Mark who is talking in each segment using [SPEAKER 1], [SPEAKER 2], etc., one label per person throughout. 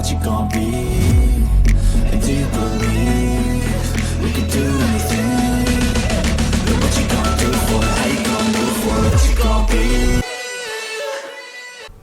[SPEAKER 1] what you gon' be? And do you believe we can do anything? And what you gon' do for it? How you gon' move for it? What you gon' be?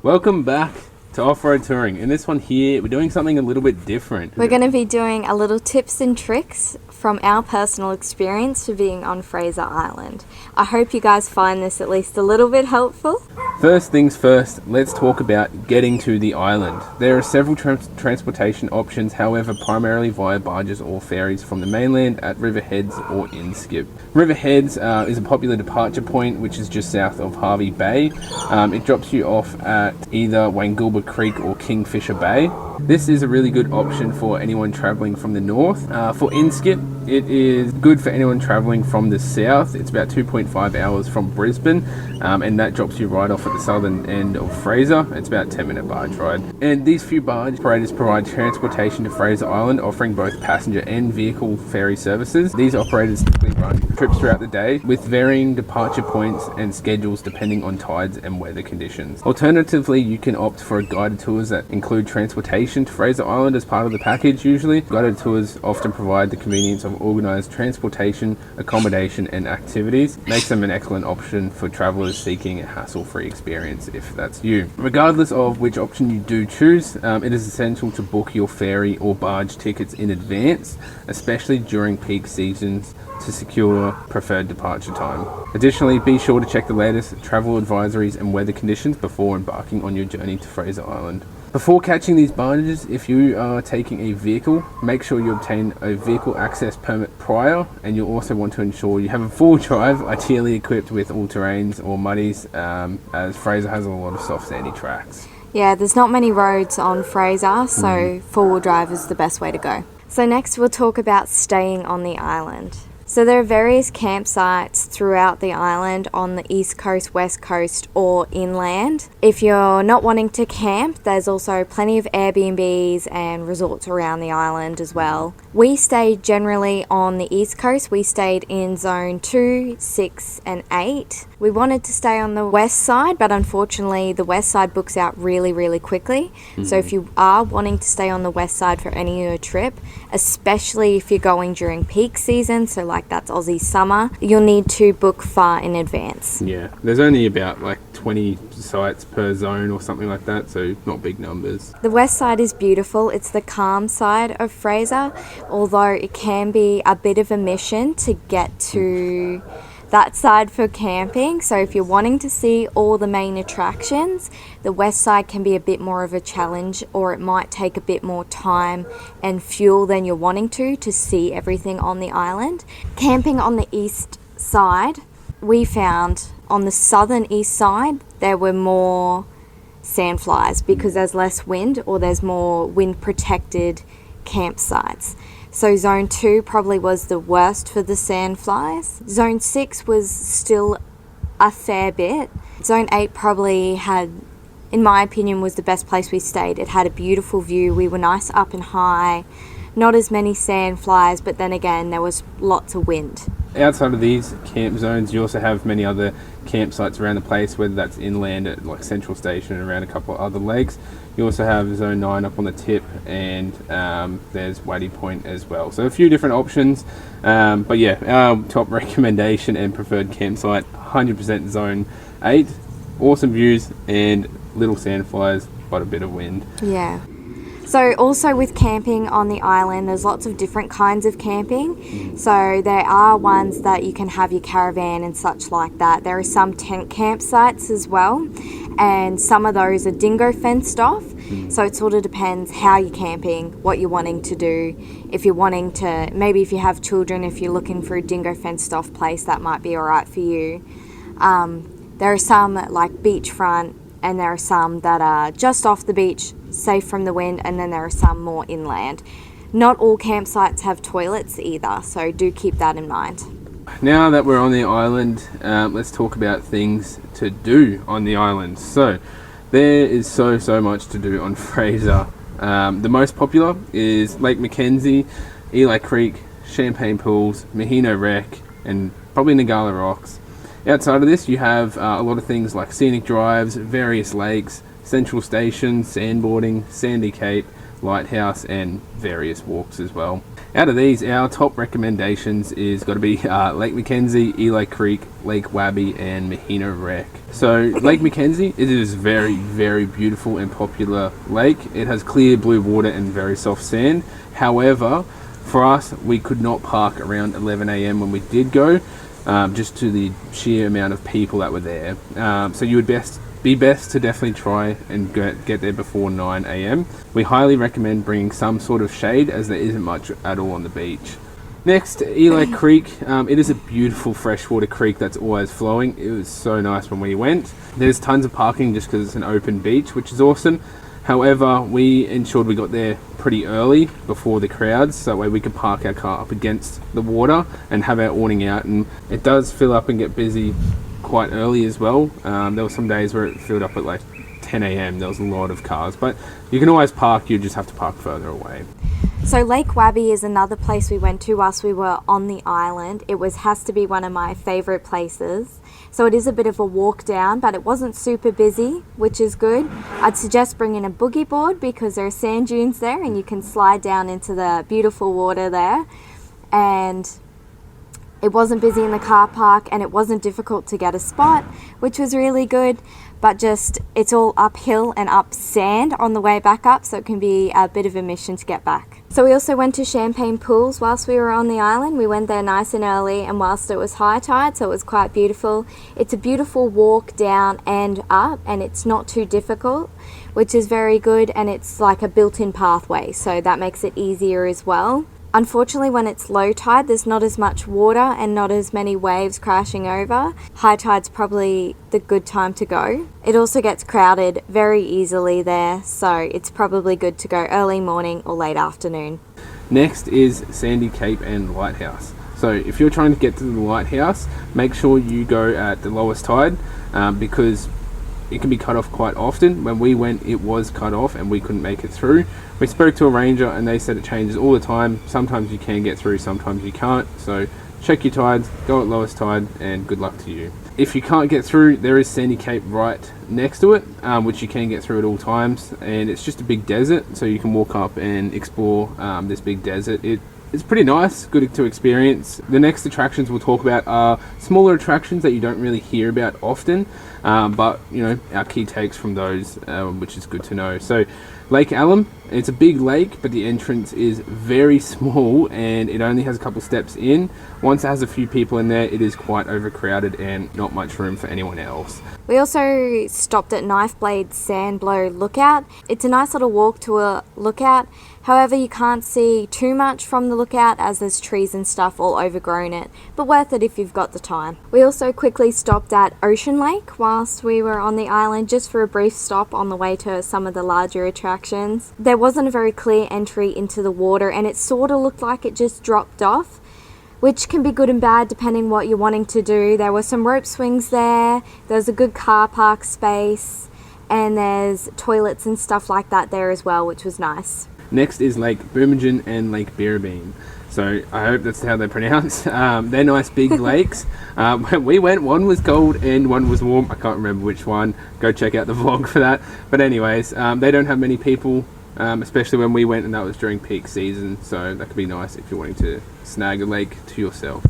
[SPEAKER 2] Welcome back to Off-Road Touring. In this one here, we're doing something a little bit different.
[SPEAKER 3] We're going to be doing a little tips and tricks from our personal experience for being on Fraser Island. I hope you guys find this at least a little bit helpful.
[SPEAKER 2] First things first, let's talk about getting to the island. There are several transportation options, however primarily via barges or ferries from the mainland at River Heads or Inskip. River Heads is a popular departure point which is just south of Hervey Bay. It drops you off at either Wangulba Creek or Kingfisher Bay. This is a really good option for anyone travelling from the north. For Inskip, it is good for anyone travelling from the south. It's about 2.5 hours from Brisbane, and that drops you right off at the southern end of Fraser. It's about a 10-minute barge ride. And these few barge operators provide transportation to Fraser Island, offering both passenger and vehicle ferry services. These operators typically run trips throughout the day with varying departure points and schedules depending on tides and weather conditions. Alternatively, you can opt for guided tours that include transportation to Fraser Island as part of the package usually. Guided tours often provide the convenience of organised transportation, accommodation and activities. Makes them an excellent option for travellers seeking a hassle-free experience if that's you. Regardless of which option you do choose, it is essential to book your ferry or barge tickets in advance, especially during peak seasons, to secure preferred departure time. Additionally, be sure to check the latest travel advisories and weather conditions before embarking on your journey to Fraser Island. Before catching these barges, if you are taking a vehicle, make sure you obtain a vehicle access permit prior, and you'll also want to ensure you have a full drive, ideally equipped with all-terrains or muddies, as Fraser has a lot of soft sandy tracks.
[SPEAKER 3] Yeah, there's not many roads on Fraser, so four-wheel drive is the best way to go. So next we'll talk about staying on the island. So there are various campsites throughout the island on the east coast, west coast or inland. If you're not wanting to camp, there's also plenty of Airbnbs and resorts around the island as well. We stayed generally on the east coast. We stayed in zone 2, 6 and 8. We wanted to stay on the west side, but unfortunately the west side books out really, really quickly. So if you are wanting to stay on the west side for any of your trip, especially if you're going during peak season, so like that's Aussie summer, you'll need to book far in advance.
[SPEAKER 2] Yeah, there's only about like 20 sites per zone or something like that, so not big numbers.
[SPEAKER 3] The west side is beautiful. It's the calm side of Fraser, although it can be a bit of a mission to get to that side for camping. So if you're wanting to see all the main attractions, the west side can be a bit more of a challenge, or it might take a bit more time and fuel than you're wanting to see everything on the island. Camping on the east side, we found on the southern east side there were more sandflies because there's less wind, or there's more wind protected campsites. So zone 2 probably was the worst for the sandflies. Zone 6 was still a fair bit. Zone 8 probably had, in my opinion, was the best place we stayed. It had a beautiful view. We were nice up and high. Not as many sandflies, but then again, there was lots of wind.
[SPEAKER 2] Outside of these camp zones, you also have many other campsites around the place, whether that's inland at like Central Station and around a couple of other lakes. You also have Zone 9 up on the tip, and there's Waddy Point as well. So a few different options, but yeah, our top recommendation and preferred campsite, 100% Zone 8. Awesome views and little sandflies, but a bit of wind.
[SPEAKER 3] Yeah. So also with camping on the island, there's lots of different kinds of camping. So there are ones that you can have your caravan and such like that. There are some tent campsites as well, and some of those are dingo fenced off. So it sort of depends how you're camping, what you're wanting to do. If you're wanting to, maybe if you have children, if you're looking for a dingo fenced off place, that might be alright for you. There are some like beachfront, and there are some that are just off the beach, safe from the wind, and then there are some more inland. Not all campsites have toilets either, so do keep that in mind.
[SPEAKER 2] Now that we're on the island, let's talk about things to do on the island. So there is so much to do on Fraser. The most popular is Lake Mackenzie, Eli Creek, Champagne Pools, Mahino Wreck, and probably Nagala Rocks. Outside of this, you have a lot of things like scenic drives, various lakes, Central Station, sandboarding, Sandy Cape, lighthouse, and various walks as well. Out of these, our top recommendations is got to be Lake Mackenzie, Eli Creek, Lake Wabi, and Mahina Wreck. So Lake Mackenzie, it is very, very beautiful and popular lake. It has clear blue water and very soft sand. However, for us, we could not park around 11 a.m. when we did go, just to the sheer amount of people that were there. So you would be best to definitely try and get there before 9 a.m. We highly recommend bringing some sort of shade, as there isn't much at all on the beach. Next, Eli Creek. It is a beautiful freshwater creek that's always flowing. It was so nice when we went. There's tons of parking just because it's an open beach, which is awesome. However, we ensured we got there pretty early before the crowds, so that way we could park our car up against the water and have our awning out. And it does fill up and get busy quite early as well. There were some days where it filled up at like 10 a.m. There was a lot of cars, but you can always park, you just have to park further away.
[SPEAKER 3] So Lake Wabi is another place we went to whilst we were on the island. It has to be one of my favourite places. So it is a bit of a walk down, but it wasn't super busy, which is good. I'd suggest bringing a boogie board because there are sand dunes there and you can slide down into the beautiful water there. And it wasn't busy in the car park and it wasn't difficult to get a spot, which was really good. But just, it's all uphill and up sand on the way back up, so it can be a bit of a mission to get back. So we also went to Champagne Pools whilst we were on the island. We went there nice and early and whilst it was high tide, so it was quite beautiful. It's a beautiful walk down and up, and it's not too difficult, which is very good, and it's like a built-in pathway, so that makes it easier as well. Unfortunately, when it's low tide, there's not as much water and not as many waves crashing over. High tide's probably the good time to go. It also gets crowded very easily there, so it's probably good to go early morning or late afternoon.
[SPEAKER 2] Next is Sandy Cape and Lighthouse. So if you're trying to get to the lighthouse, make sure you go at the lowest tide, because it can be cut off quite often. When we went, it was cut off and we couldn't make it through. We spoke to a ranger and they said it changes all the time. Sometimes you can get through, sometimes you can't. So check your tides, go at lowest tide, and good luck to you. If you can't get through, there is Sandy Cape right next to it, which you can get through at all times. And it's just a big desert, so you can walk up and explore this big desert. It's pretty nice, good to experience. The next attractions we'll talk about are smaller attractions that you don't really hear about often, but you know, our key takes from those, which is good to know. So Lake Alum, it's a big lake, but the entrance is very small and it only has a couple steps in. Once it has a few people in there, it is quite overcrowded and not much room for anyone else.
[SPEAKER 3] We also stopped at Knifeblade Sandblow Lookout. It's a nice little walk to a lookout. However, you can't see too much from the lookout as there's trees and stuff all overgrown it, but worth it if you've got the time. We also quickly stopped at Ocean Lake whilst we were on the island, just for a brief stop on the way to some of the larger attractions. There wasn't a very clear entry into the water and it sort of looked like it just dropped off, which can be good and bad depending what you're wanting to do. There were some rope swings there, there's a good car park space, and there's toilets and stuff like that there as well, which was nice.
[SPEAKER 2] Next is Lake Boomingen and Lake Birrabeen. So I hope that's how they're pronounced. They're nice big lakes. When we went, one was cold and one was warm. I can't remember which one. Go check out the vlog for that. But anyways, they don't have many people, especially when we went, and that was during peak season. So that could be nice if you're wanting to snag a lake to yourself.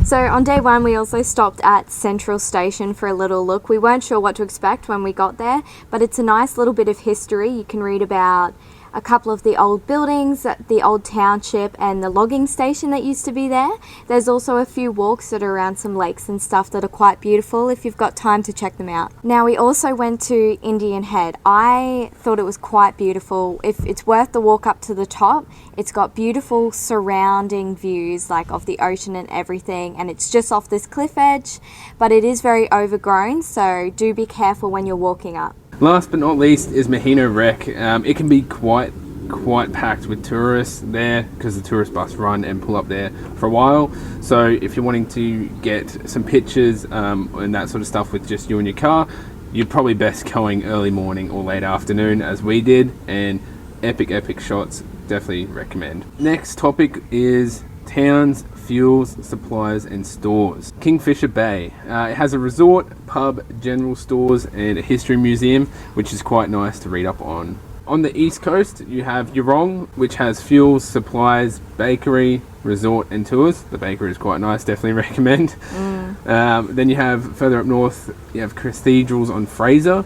[SPEAKER 3] So on day one, we also stopped at Central Station for a little look. We weren't sure what to expect when we got there, but it's a nice little bit of history. You can read about a couple of the old buildings, the old township, and the logging station that used to be there. There's also a few walks that are around some lakes and stuff that are quite beautiful if you've got time to check them out. Now, we also went to Indian Head. I thought it was quite beautiful. If it's worth the walk up to the top, it's got beautiful surrounding views like of the ocean and everything, and it's just off this cliff edge, but it is very overgrown, so do be careful when you're walking up.
[SPEAKER 2] Last but not least is Mahina Wreck. It can be quite packed with tourists there because the tourist bus run and pull up there for a while. So if you're wanting to get some pictures and that sort of stuff with just you and your car, you're probably best going early morning or late afternoon as we did, and epic shots, definitely recommend. Next topic is towns, fuels, supplies and stores. Kingfisher Bay. It has a resort, pub, general stores and a history museum, which is quite nice to read up on On the east coast, you have Eurong, which has fuels, supplies, bakery, resort and tours. The bakery is quite nice, definitely recommend. Then you have further up north, you have Cathedrals on Fraser,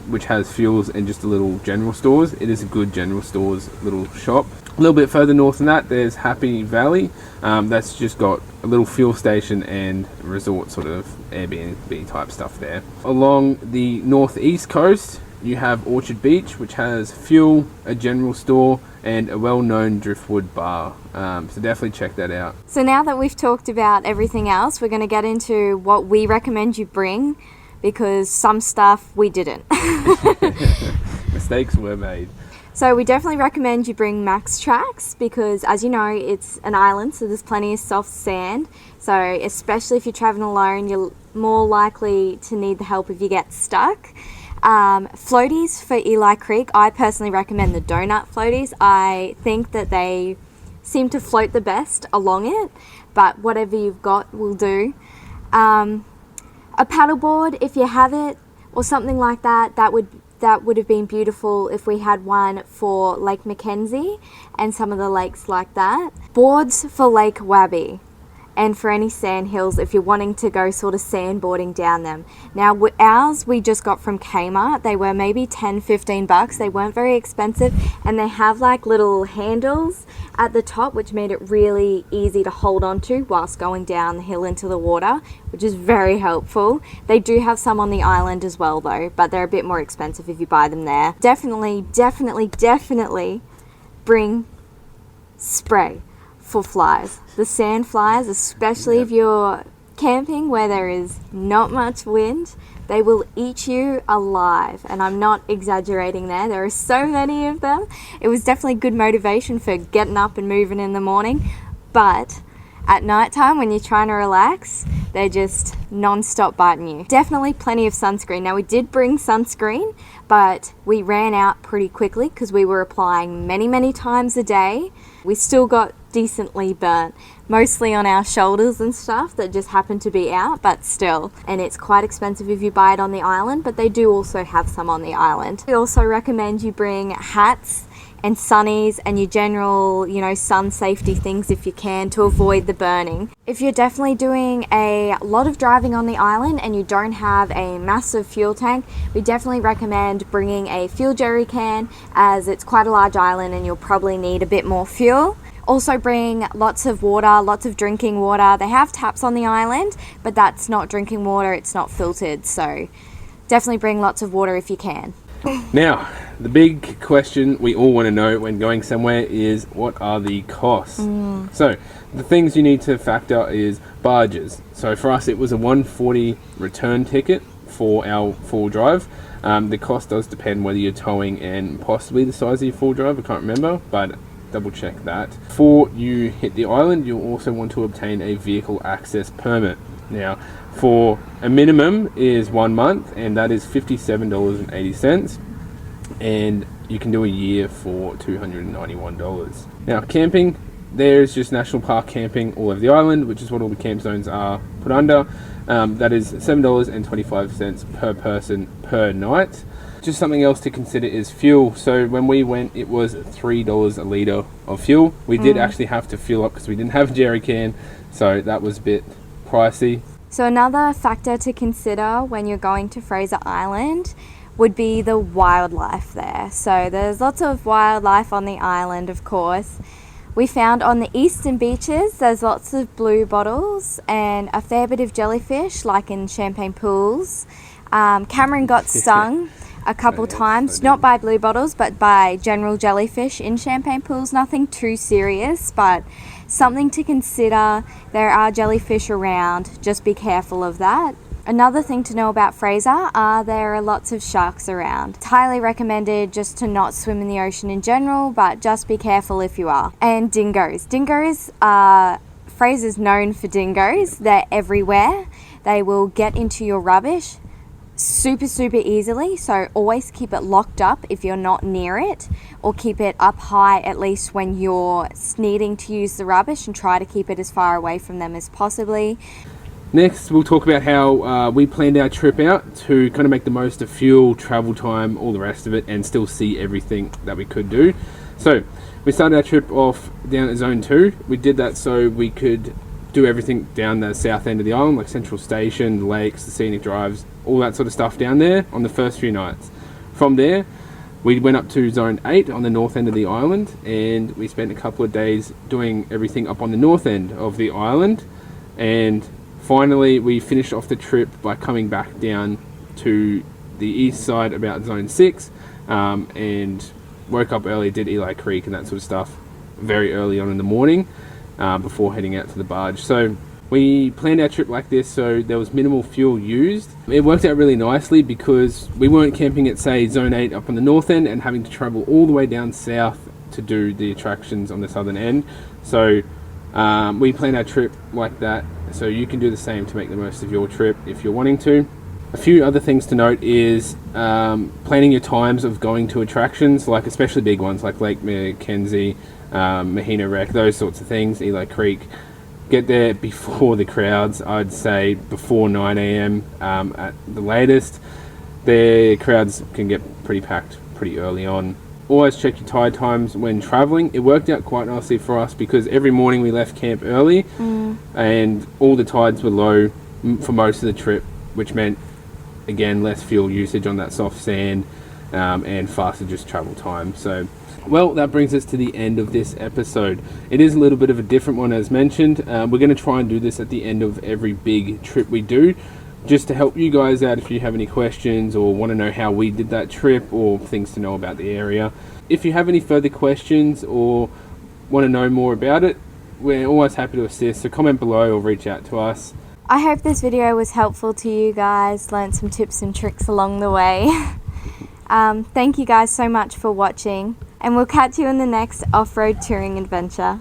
[SPEAKER 2] which has fuels and just a little general stores. It is a good general stores little shop. A little bit further north than that, there's Happy Valley. That's just got a little fuel station and resort sort of Airbnb type stuff there. Along the northeast coast, you have Orchard Beach, which has fuel, a general store, and a well-known driftwood bar. So definitely check that out.
[SPEAKER 3] So now that we've talked about everything else, we're going to get into what we recommend you bring, because some stuff we didn't.
[SPEAKER 2] Mistakes were made.
[SPEAKER 3] So we definitely recommend you bring Max Tracks, because as you know, it's an island, so there's plenty of soft sand. So especially if you're traveling alone, you're more likely to need the help if you get stuck. Floaties for Eli Creek, I personally recommend the donut floaties. I think that they seem to float the best along it, but whatever you've got will do. A paddleboard, if you have it, or something like that, that would have been beautiful if we had one for Lake Mackenzie and some of the lakes like that. Boards for Lake Wabi and for any sand hills if you're wanting to go sort of sandboarding down them. Now ours we just got from Kmart. They were maybe $10-15. They weren't very expensive, and they have like little handles at the top which made it really easy to hold on to whilst going down the hill into the water, which is very helpful. They do have some on the island as well though, but they're a bit more expensive if you buy them there. Definitely bring spray for flies. The sand flies, especially if you're camping where there is not much wind, they will eat you alive, and I'm not exaggerating there. There are so many of them. It was definitely good motivation for getting up and moving in the morning, but at night time when you're trying to relax, they're just non-stop biting you. Definitely plenty of sunscreen. Now we did bring sunscreen, but we ran out pretty quickly because we were applying many times a day. We still got decently burnt, mostly on our shoulders and stuff that just happened to be out, but still. And it's quite expensive if you buy it on the island, but they do also have some on the island. We also recommend you bring hats and sunnies and your general, sun safety things if you can, to avoid the burning. If you're definitely doing a lot of driving on the island and you don't have a massive fuel tank, we definitely recommend bringing a fuel jerry can, as it's quite a large island and you'll probably need a bit more fuel. Also bring lots of water, lots of drinking water. They have taps on the island, but that's not drinking water, it's not filtered, so definitely bring lots of water if you can.
[SPEAKER 2] Now, the big question we all want to know when going somewhere is, what are the costs? So, the things you need to factor is barges. So for us, it was a $140 return ticket for our full drive. The cost does depend whether you're towing and possibly the size of your full drive, I can't remember, but double check that. Before you hit the island, you'll also want to obtain a vehicle access permit. Now, for a minimum is 1 month, and that is $57.80, and you can do a year for $291. Now, camping, there's just national park camping all over the island, which is what all the camp zones are put under. That is $7.25 per person per night. Just something else to consider is fuel. So when we went, it was $3 a litre of fuel. We did actually have to fuel up because we didn't have a jerry can, so that was a bit pricey.
[SPEAKER 3] So another factor to consider when you're going to Fraser Island would be the wildlife there. So there's lots of wildlife on the island, of course. We found on the eastern beaches there's lots of blue bottles and a fair bit of jellyfish, like in Champagne Pools. Cameron got stung a couple times, not by blue bottles, but by general jellyfish in Champagne Pools. Nothing too serious, but something to consider. There are jellyfish around, just be careful of that. Another thing to know about Fraser there are lots of sharks around. It's highly recommended just to not swim in the ocean in general, but just be careful if you are. And dingoes. Fraser's known for dingoes. They're everywhere. They will get into your rubbish super easily, so always keep it locked up if you're not near it, or keep it up high at least when you're needing to use the rubbish, and try to keep it as far away from them as possibly.
[SPEAKER 2] Next, we'll talk about how we planned our trip out to kind of make the most of fuel, travel time, all the rest of it, and still see everything that we could do. So, we started our trip off down at Zone 2. We did that so we could do everything down the south end of the island, like Central Station, the lakes, the scenic drives, all that sort of stuff down there on the first few nights. From there, we went up to Zone 8 on the north end of the island, and we spent a couple of days doing everything up on the north end of the island. And finally, we finished off the trip by coming back down to the east side about Zone 6, and woke up early, did Eli Creek and that sort of stuff very early on in the morning before heading out to the barge. So we planned our trip like this so there was minimal fuel used. It worked out really nicely because we weren't camping at, say, Zone 8 up on the north end and having to travel all the way down south to do the attractions on the southern end. So we planned our trip like that, so you can do the same to make the most of your trip if you're wanting to. A few other things to note is planning your times of going to attractions, like especially big ones like Lake Mackenzie, Mahina Wreck, those sorts of things, Eli Creek. Get there before the crowds. I'd say before 9 a.m. At the latest. The crowds can get pretty packed pretty early on. Always check your tide times when traveling. It worked out quite nicely for us because every morning we left camp early and all the tides were low for most of the trip, which meant, again, less fuel usage on that soft sand and faster just travel time. So, well, that brings us to the end of this episode. It is a little bit of a different one, as mentioned. We're going to try and do this at the end of every big trip we do, just to help you guys out if you have any questions or want to know how we did that trip or things to know about the area. If you have any further questions or want to know more about it, we're always happy to assist, so comment below or reach out to us.
[SPEAKER 3] I hope this video was helpful to you guys, learned some tips and tricks along the way. Thank you guys so much for watching, and we'll catch you in the next off-road touring adventure.